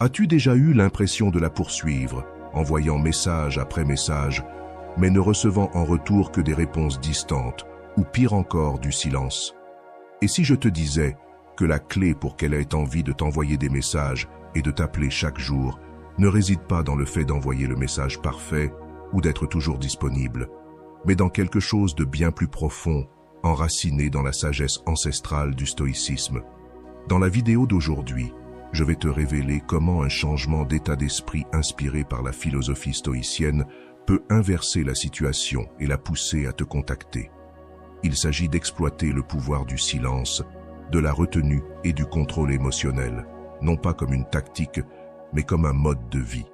As-tu déjà eu l'impression de la poursuivre, envoyant message après message, mais ne recevant en retour que des réponses distantes, ou pire encore, du silence? Et si je te disais que la clé pour qu'elle ait envie de t'envoyer des messages et de t'appeler chaque jour ne réside pas dans le fait d'envoyer le message parfait ou d'être toujours disponible, mais dans quelque chose de bien plus profond, enraciné dans la sagesse ancestrale du stoïcisme? Dans la vidéo d'aujourd'hui, je vais te révéler comment un changement d'état d'esprit inspiré par la philosophie stoïcienne peut inverser la situation et la pousser à te contacter. Il s'agit d'exploiter le pouvoir du silence, de la retenue et du contrôle émotionnel, non pas comme une tactique, mais comme un mode de vie.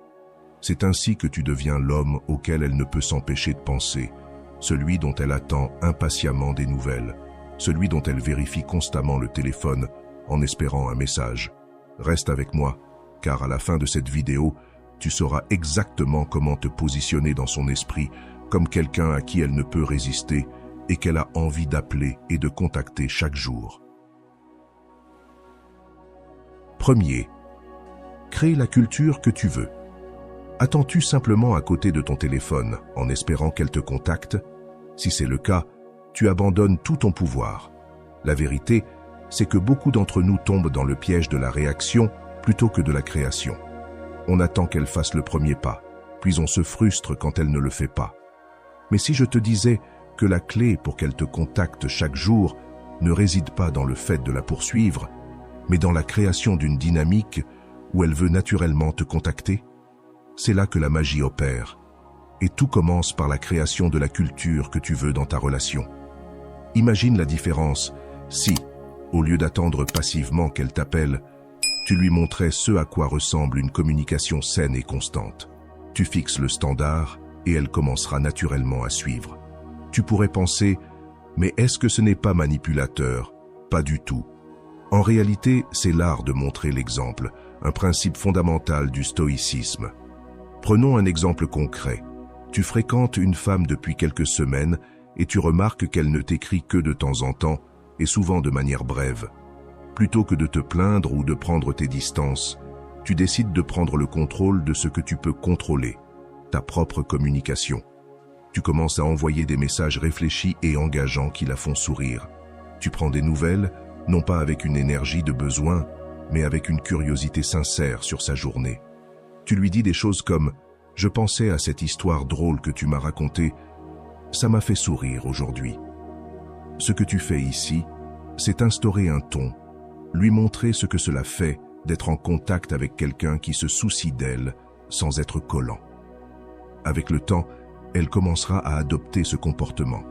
C'est ainsi que tu deviens l'homme auquel elle ne peut s'empêcher de penser, celui dont elle attend impatiemment des nouvelles, celui dont elle vérifie constamment le téléphone en espérant un message. Reste avec moi, car à la fin de cette vidéo, tu sauras exactement comment te positionner dans son esprit comme quelqu'un à qui elle ne peut résister et qu'elle a envie d'appeler et de contacter chaque jour. Premier, crée la culture que tu veux. Attends-tu simplement à côté de ton téléphone en espérant qu'elle te contacte? Si c'est le cas, tu abandonnes tout ton pouvoir. La vérité, c'est que beaucoup d'entre nous tombent dans le piège de la réaction plutôt que de la création. On attend qu'elle fasse le premier pas, puis on se frustre quand elle ne le fait pas. Mais si je te disais que la clé pour qu'elle te contacte chaque jour ne réside pas dans le fait de la poursuivre, mais dans la création d'une dynamique où elle veut naturellement te contacter? C'est là que la magie opère. Et tout commence par la création de la culture que tu veux dans ta relation. Imagine la différence si, au lieu d'attendre passivement qu'elle t'appelle, tu lui montrais ce à quoi ressemble une communication saine et constante. Tu fixes le standard et elle commencera naturellement à suivre. Tu pourrais penser, mais est-ce que ce n'est pas manipulateur? Pas du tout. En réalité, c'est l'art de montrer l'exemple, un principe fondamental du stoïcisme. Prenons un exemple concret. Tu fréquentes une femme depuis quelques semaines et tu remarques qu'elle ne t'écrit que de temps en temps et souvent de manière brève. Plutôt que de te plaindre ou de prendre tes distances, tu décides de prendre le contrôle de ce que tu peux contrôler, ta propre communication. Tu commences à envoyer des messages réfléchis et engageants qui la font sourire. Tu prends des nouvelles, non pas avec une énergie de besoin, mais avec une curiosité sincère sur sa journée. Tu lui dis des choses comme « Je pensais à cette histoire drôle que tu m'as racontée, ça m'a fait sourire aujourd'hui ». Ce que tu fais ici, c'est instaurer un ton, lui montrer ce que cela fait d'être en contact avec quelqu'un qui se soucie d'elle sans être collant. Avec le temps, elle commencera à adopter ce comportement.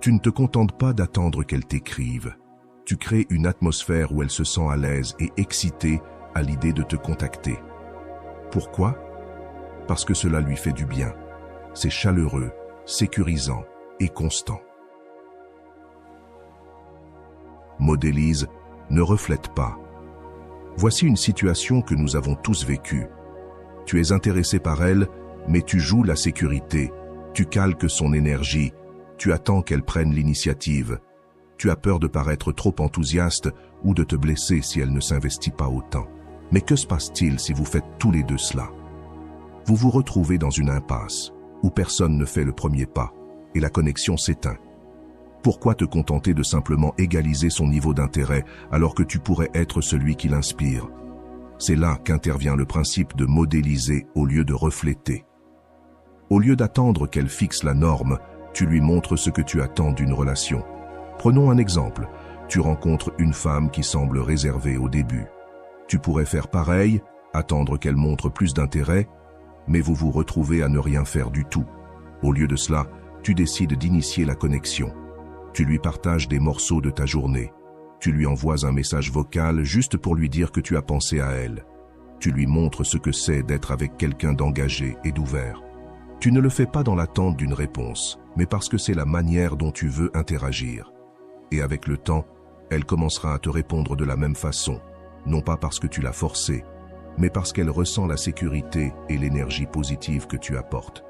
Tu ne te contentes pas d'attendre qu'elle t'écrive. Tu crées une atmosphère où elle se sent à l'aise et excitée à l'idée de te contacter. Pourquoi? Parce que cela lui fait du bien. C'est chaleureux, sécurisant et constant. Modélise, ne reflète pas. Voici une situation que nous avons tous vécue. Tu es intéressé par elle, mais tu joues la sécurité, tu calques son énergie, tu attends qu'elle prenne l'initiative. Tu as peur de paraître trop enthousiaste ou de te blesser si elle ne s'investit pas autant. Mais que se passe-t-il si vous faites tous les deux cela? Vous vous retrouvez dans une impasse, où personne ne fait le premier pas, et la connexion s'éteint. Pourquoi te contenter de simplement égaliser son niveau d'intérêt alors que tu pourrais être celui qui l'inspire? C'est là qu'intervient le principe de modéliser au lieu de refléter. Au lieu d'attendre qu'elle fixe la norme, tu lui montres ce que tu attends d'une relation. Prenons un exemple. Tu rencontres une femme qui semble réservée au début. Tu pourrais faire pareil, attendre qu'elle montre plus d'intérêt, mais vous vous retrouvez à ne rien faire du tout. Au lieu de cela, tu décides d'initier la connexion. Tu lui partages des morceaux de ta journée. Tu lui envoies un message vocal juste pour lui dire que tu as pensé à elle. Tu lui montres ce que c'est d'être avec quelqu'un d'engagé et d'ouvert. Tu ne le fais pas dans l'attente d'une réponse, mais parce que c'est la manière dont tu veux interagir. Et avec le temps, elle commencera à te répondre de la même façon, non pas parce que tu l'as forcée, mais parce qu'elle ressent la sécurité et l'énergie positive que tu apportes.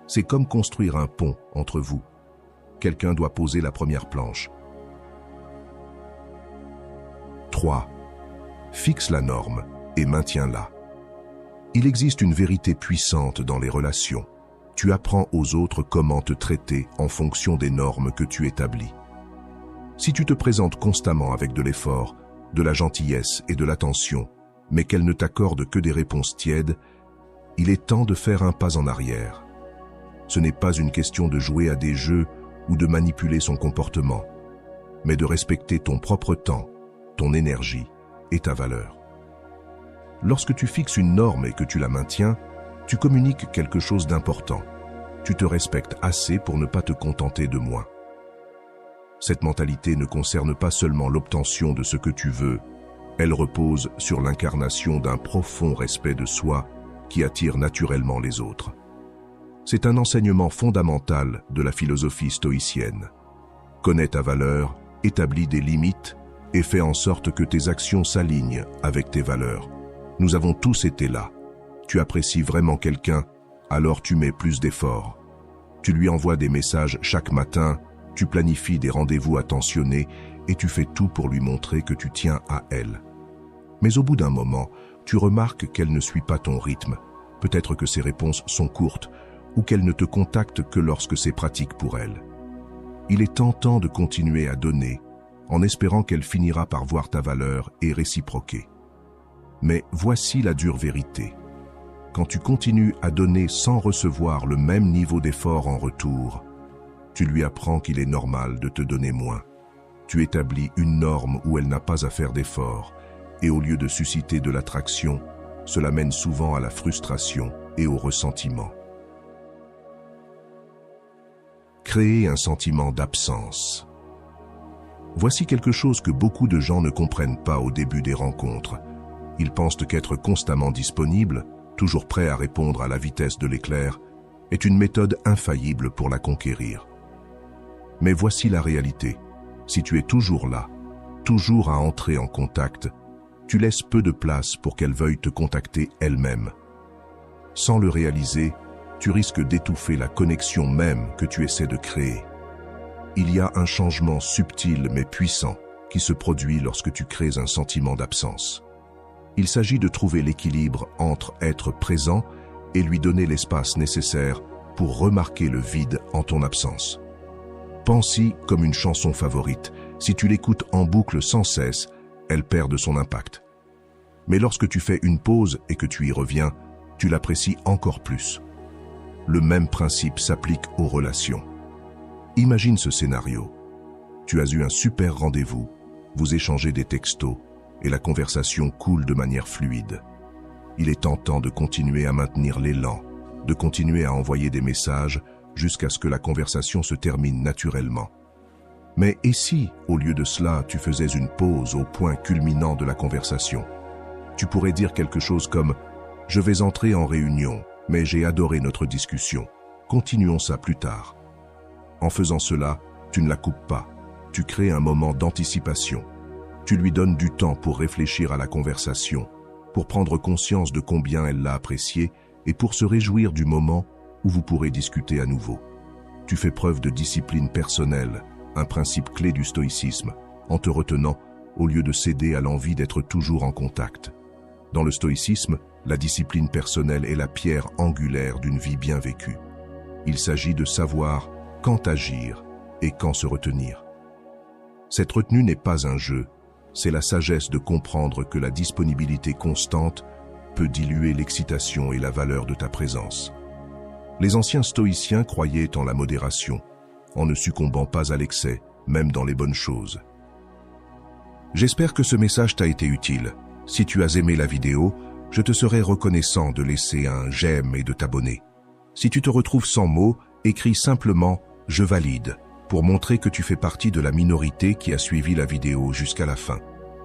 C'est comme construire un pont entre vous. Quelqu'un doit poser la première planche. 3. Fixe la norme. et maintiens-la. Il existe une vérité puissante dans les relations. Tu apprends aux autres comment te traiter en fonction des normes que tu établis. Si tu te présentes constamment avec de l'effort, de la gentillesse et de l'attention, mais qu'elle ne t'accorde que des réponses tièdes, il est temps de faire un pas en arrière. Ce n'est pas une question de jouer à des jeux ou de manipuler son comportement, mais de respecter ton propre temps, ton énergie et ta valeur. Lorsque tu fixes une norme et que tu la maintiens, tu communiques quelque chose d'important. Tu te respectes assez pour ne pas te contenter de moins. Cette mentalité ne concerne pas seulement l'obtention de ce que tu veux, elle repose sur l'incarnation d'un profond respect de soi qui attire naturellement les autres. C'est un enseignement fondamental de la philosophie stoïcienne. Connais ta valeur, établis des limites et fais en sorte que tes actions s'alignent avec tes valeurs. Nous avons tous été là. Tu apprécies vraiment quelqu'un, alors tu mets plus d'efforts. Tu lui envoies des messages chaque matin, tu planifies des rendez-vous attentionnés et tu fais tout pour lui montrer que tu tiens à elle. Mais au bout d'un moment, tu remarques qu'elle ne suit pas ton rythme. Peut-être que ses réponses sont courtes ou qu'elle ne te contacte que lorsque c'est pratique pour elle. Il est tentant de continuer à donner, en espérant qu'elle finira par voir ta valeur et réciproquer. Mais voici la dure vérité. Quand tu continues à donner sans recevoir le même niveau d'effort en retour, tu lui apprends qu'il est normal de te donner moins. Tu établis une norme où elle n'a pas à faire d'efforts, et au lieu de susciter de l'attraction, cela mène souvent à la frustration et au ressentiment. Créer un sentiment d'absence. Voici quelque chose que beaucoup de gens ne comprennent pas au début des rencontres. Ils pensent qu'être constamment disponible, toujours prêt à répondre à la vitesse de l'éclair, est une méthode infaillible pour la conquérir. Mais voici la réalité. Si tu es toujours là, toujours à entrer en contact, tu laisses peu de place pour qu'elle veuille te contacter elle-même. Sans le réaliser, tu risques d'étouffer la connexion même que tu essaies de créer. Il y a un changement subtil mais puissant qui se produit lorsque tu crées un sentiment d'absence. Il s'agit de trouver l'équilibre entre être présent et lui donner l'espace nécessaire pour remarquer le vide en ton absence. Pense-y comme une chanson favorite. Si tu l'écoutes en boucle sans cesse, elle perd de son impact. Mais lorsque tu fais une pause et que tu y reviens, tu l'apprécies encore plus. Le même principe s'applique aux relations. Imagine ce scénario. Tu as eu un super rendez-vous, vous échangez des textos et la conversation coule de manière fluide. Il est tentant de continuer à maintenir l'élan, de continuer à envoyer des messages jusqu'à ce que la conversation se termine naturellement. Mais et si, au lieu de cela, tu faisais une pause au point culminant de la conversation? Tu pourrais dire quelque chose comme « Je vais entrer en réunion, mais j'ai adoré notre discussion. Continuons ça plus tard. » En faisant cela, tu ne la coupes pas. Tu crées un moment d'anticipation. Tu lui donnes du temps pour réfléchir à la conversation, pour prendre conscience de combien elle l'a apprécié et pour se réjouir du moment où vous pourrez discuter à nouveau. Tu fais preuve de discipline personnelle, un principe clé du stoïcisme, en te retenant au lieu de céder à l'envie d'être toujours en contact. Dans le stoïcisme, la discipline personnelle est la pierre angulaire d'une vie bien vécue. Il s'agit de savoir quand agir et quand se retenir. Cette retenue n'est pas un jeu, c'est la sagesse de comprendre que la disponibilité constante peut diluer l'excitation et la valeur de ta présence. Les anciens stoïciens croyaient en la modération, en ne succombant pas à l'excès, même dans les bonnes choses. J'espère que ce message t'a été utile. Si tu as aimé la vidéo, je te serai reconnaissant de laisser un j'aime et de t'abonner. Si tu te retrouves sans mots, écris simplement « Je valide » pour montrer que tu fais partie de la minorité qui a suivi la vidéo jusqu'à la fin.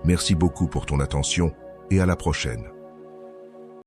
Merci beaucoup pour ton attention et à la prochaine.